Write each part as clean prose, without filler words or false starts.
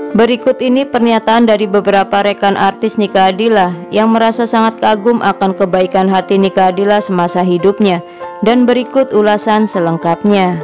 Berikut ini pernyataan dari beberapa rekan artis Nika Ardila yang merasa sangat kagum akan kebaikan hati Nika Ardila semasa hidupnya. Dan berikut ulasan selengkapnya.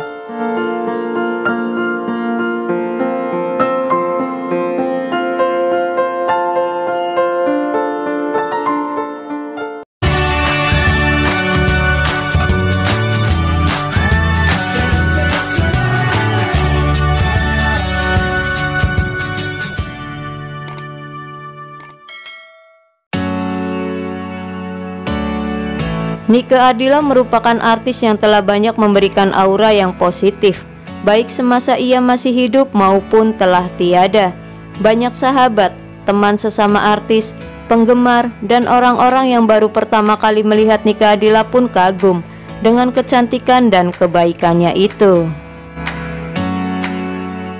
Nika Ardila merupakan artis yang telah banyak memberikan aura yang positif, baik semasa ia masih hidup maupun telah tiada. Banyak sahabat, teman sesama artis, penggemar, dan orang-orang yang baru pertama kali melihat Nika Ardila pun kagum dengan kecantikan dan kebaikannya itu.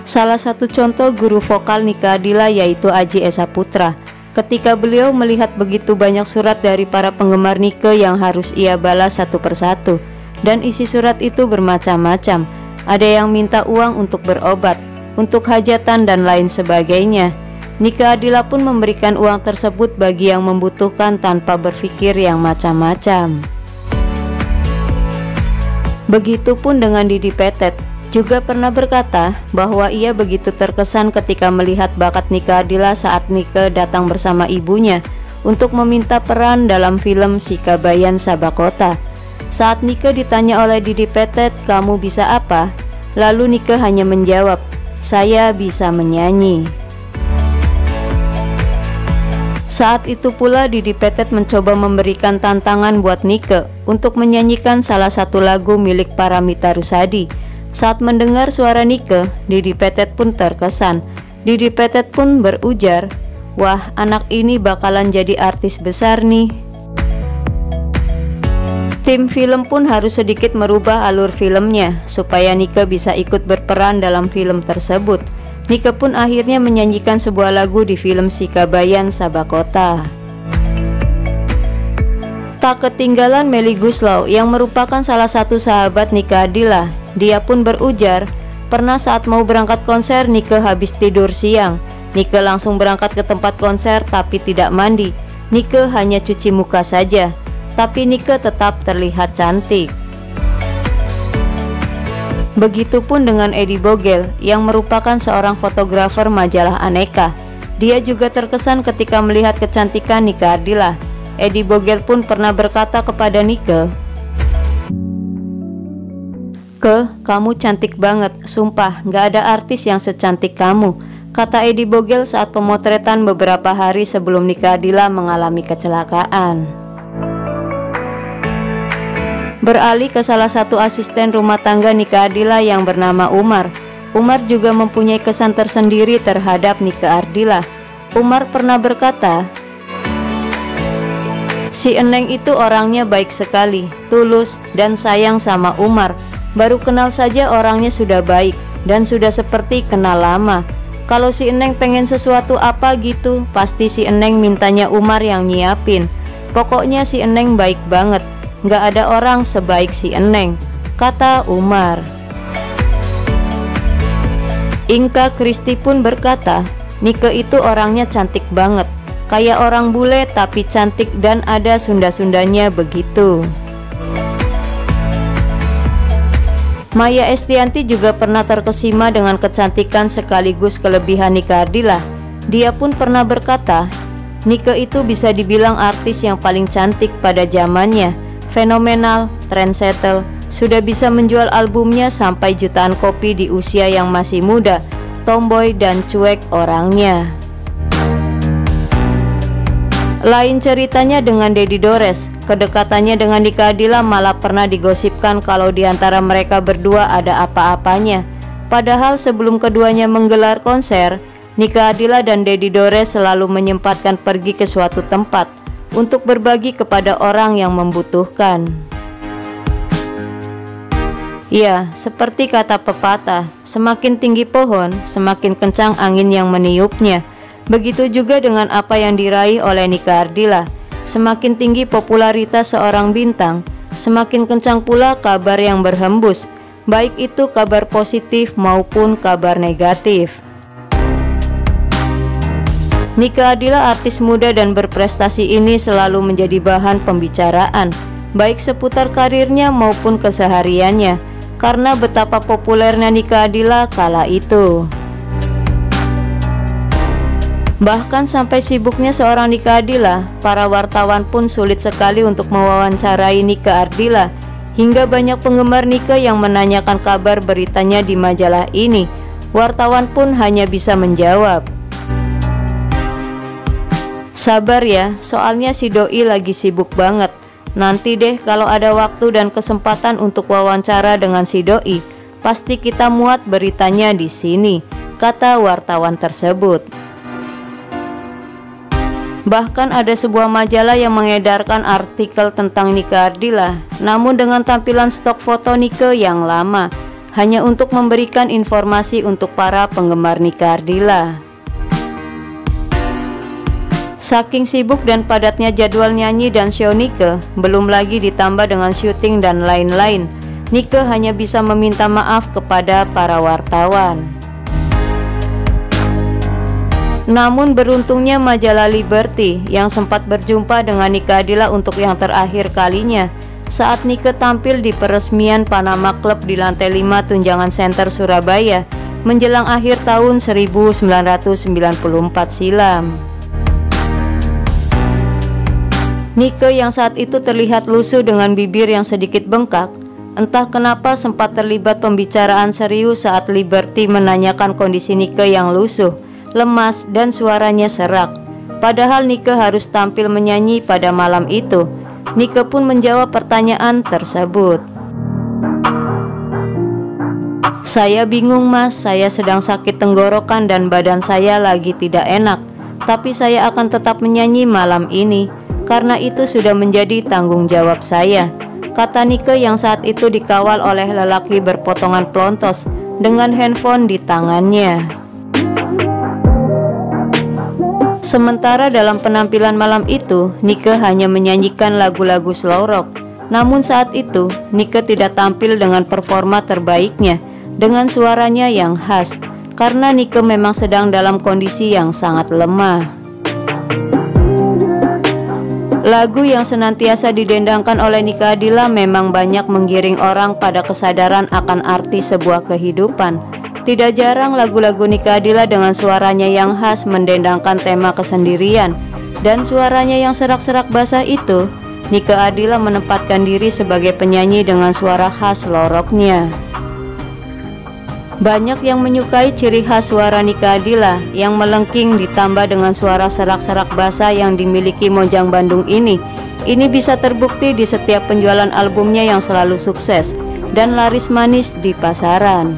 Salah satu contoh guru vokal Nika Ardila yaitu Aji Esa Putra. Ketika beliau melihat begitu banyak surat dari para penggemar Nike yang harus ia balas satu persatu, dan isi surat itu bermacam-macam. Ada yang minta uang untuk berobat, untuk hajatan dan lain sebagainya. Nika Ardila pun memberikan uang tersebut bagi yang membutuhkan tanpa berpikir yang macam-macam. Begitupun dengan Didi Petet, juga pernah berkata bahwa ia begitu terkesan ketika melihat bakat Nika Ardila saat Nike datang bersama ibunya untuk meminta peran dalam film Si Kabayan Sabakota. Saat Nike ditanya oleh Didi Petet, "Kamu bisa apa?" Lalu Nike hanya menjawab, "Saya bisa menyanyi." Saat itu pula Didi Petet mencoba memberikan tantangan buat Nike untuk menyanyikan salah satu lagu milik Paramitha Rusady. Saat mendengar suara Nike, Didi Petet pun terkesan. Didi Petet pun berujar, "Wah, anak ini bakalan jadi artis besar nih." Tim film pun harus sedikit merubah alur filmnya supaya Nike bisa ikut berperan dalam film tersebut. Nike pun akhirnya menyanyikan sebuah lagu di film Si Kabayan Sabakota. Tak ketinggalan Melly Goeslaw yang merupakan salah satu sahabat Nika Ardila. Dia pun berujar, pernah saat mau berangkat konser Nike habis tidur siang. Nike langsung berangkat ke tempat konser tapi tidak mandi. Nike hanya cuci muka saja, tapi Nike tetap terlihat cantik. Begitupun dengan Eddie Bogel yang merupakan seorang fotografer majalah Aneka. Dia juga terkesan ketika melihat kecantikan Nika Ardila. Eddie Bogel pun pernah berkata kepada Nike, "Kamu cantik banget, sumpah gak ada artis yang secantik kamu," kata Eddie Bogel saat pemotretan beberapa hari sebelum Nika Ardila mengalami kecelakaan. Beralih ke salah satu asisten rumah tangga Nika Ardila yang bernama Umar. Umar juga mempunyai kesan tersendiri terhadap Nika Ardila. Umar pernah berkata, "Si Eneng itu orangnya baik sekali, tulus, dan sayang sama Umar. Baru kenal saja orangnya sudah baik dan sudah seperti kenal lama. Kalau si Eneng pengen sesuatu apa gitu, pasti si Eneng mintanya Umar yang nyiapin. Pokoknya si Eneng baik banget, gak ada orang sebaik si Eneng," kata Umar. Inka Kristi pun berkata, "Nike itu orangnya cantik banget, kayak orang bule tapi cantik dan ada Sunda-Sundanya begitu." Maya Estianty juga pernah terkesima dengan kecantikan sekaligus kelebihan Nika Ardila. Dia pun pernah berkata, "Nike itu bisa dibilang artis yang paling cantik pada zamannya, fenomenal, trendsetter, sudah bisa menjual albumnya sampai jutaan kopi di usia yang masih muda, tomboy dan cuek orangnya." Lain ceritanya dengan Dedi Dores. Kedekatannya dengan Nika Ardila malah pernah digosipkan kalau diantara mereka berdua ada apa-apanya. Padahal sebelum keduanya menggelar konser, Nika Ardila dan Dedi Dores selalu menyempatkan pergi ke suatu tempat untuk berbagi kepada orang yang membutuhkan. Ya, seperti kata pepatah, semakin tinggi pohon, semakin kencang angin yang meniupnya. Begitu juga dengan apa yang diraih oleh Nika Ardila. Semakin tinggi popularitas seorang bintang, semakin kencang pula kabar yang berhembus, baik itu kabar positif maupun kabar negatif. Nika Ardila, artis muda dan berprestasi ini selalu menjadi bahan pembicaraan, baik seputar karirnya maupun kesehariannya, karena betapa populernya Nika Ardila kala itu. Bahkan sampai sibuknya seorang Nika Ardila, para wartawan pun sulit sekali untuk mewawancarai Nika Ardila, hingga banyak penggemar Nika yang menanyakan kabar beritanya di majalah ini. Wartawan pun hanya bisa menjawab, "Sabar ya, soalnya si doi lagi sibuk banget. Nanti deh kalau ada waktu dan kesempatan untuk wawancara dengan si doi, pasti kita muat beritanya di sini," kata wartawan tersebut. Bahkan ada sebuah majalah yang mengedarkan artikel tentang Nika Ardila, namun dengan tampilan stok foto Nika yang lama, hanya untuk memberikan informasi untuk para penggemar Nika Ardila. Saking sibuk dan padatnya jadwal nyanyi dan show Nika, belum lagi ditambah dengan syuting dan lain-lain, Nika hanya bisa meminta maaf kepada para wartawan. Namun beruntungnya majalah Liberty yang sempat berjumpa dengan Nika Ardila untuk yang terakhir kalinya saat Nika tampil di peresmian Panama Club di lantai 5 Tunjangan Center Surabaya menjelang akhir tahun 1994 silam. Nika yang saat itu terlihat lusuh dengan bibir yang sedikit bengkak, entah kenapa sempat terlibat pembicaraan serius saat Liberty menanyakan kondisi Nika yang lusuh, lemas, dan suaranya serak. Padahal Nika harus tampil menyanyi pada malam itu. Nika pun menjawab pertanyaan tersebut. "Saya bingung mas, saya sedang sakit tenggorokan dan badan saya lagi tidak enak. Tapi saya akan tetap menyanyi malam ini. Karena itu sudah menjadi tanggung jawab saya," kata Nika yang saat itu dikawal oleh lelaki berpotongan plontos dengan handphone di tangannya. Sementara dalam penampilan malam itu, Nika hanya menyanyikan lagu-lagu slow rock. Namun saat itu, Nika tidak tampil dengan performa terbaiknya, dengan suaranya yang khas, karena Nika memang sedang dalam kondisi yang sangat lemah. Lagu yang senantiasa didendangkan oleh Nika Ardila memang banyak menggiring orang pada kesadaran akan arti sebuah kehidupan. Tidak jarang lagu-lagu Nika Ardila dengan suaranya yang khas mendendangkan tema kesendirian, dan suaranya yang serak-serak basah itu, Nika Ardila menempatkan diri sebagai penyanyi dengan suara khas loroknya. Banyak yang menyukai ciri khas suara Nika Ardila yang melengking ditambah dengan suara serak-serak basah yang dimiliki Mojang Bandung ini. Ini bisa terbukti di setiap penjualan albumnya yang selalu sukses dan laris manis di pasaran.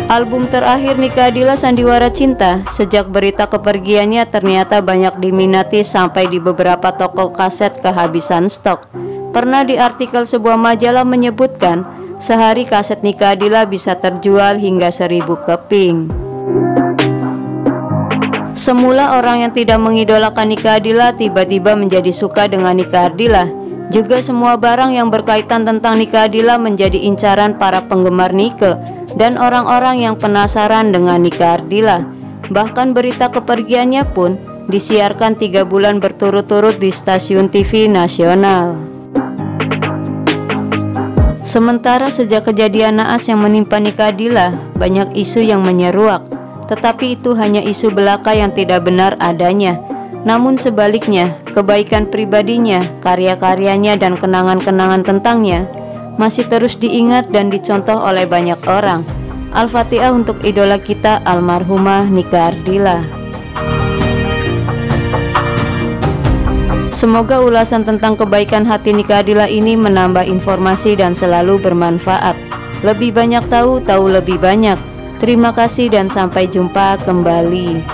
Album terakhir Nika Ardila, Sandiwara Cinta, sejak berita kepergiannya ternyata banyak diminati sampai di beberapa toko kaset kehabisan stok. Pernah di artikel sebuah majalah menyebutkan sehari kaset Nika Ardila bisa terjual hingga 1000 keping. Semula orang yang tidak mengidolakan Nika Ardila tiba-tiba menjadi suka dengan Nika Ardila. Juga semua barang yang berkaitan tentang Nika Ardila menjadi incaran para penggemar Nika dan orang-orang yang penasaran dengan Nika Ardila. Bahkan berita kepergiannya pun disiarkan 3 bulan berturut-turut di stasiun TV nasional. Sementara sejak kejadian naas yang menimpa Nika Ardila, banyak isu yang menyeruak, tetapi itu hanya isu belaka yang tidak benar adanya. Namun sebaliknya, kebaikan pribadinya, karya-karyanya, dan kenangan-kenangan tentangnya masih terus diingat dan dicontoh oleh banyak orang. Al-Fatihah untuk idola kita almarhumah Nika Ardila. Semoga ulasan tentang kebaikan hati Nika Ardila ini menambah informasi dan selalu bermanfaat. Lebih banyak tahu lebih banyak. Terima kasih dan sampai jumpa kembali.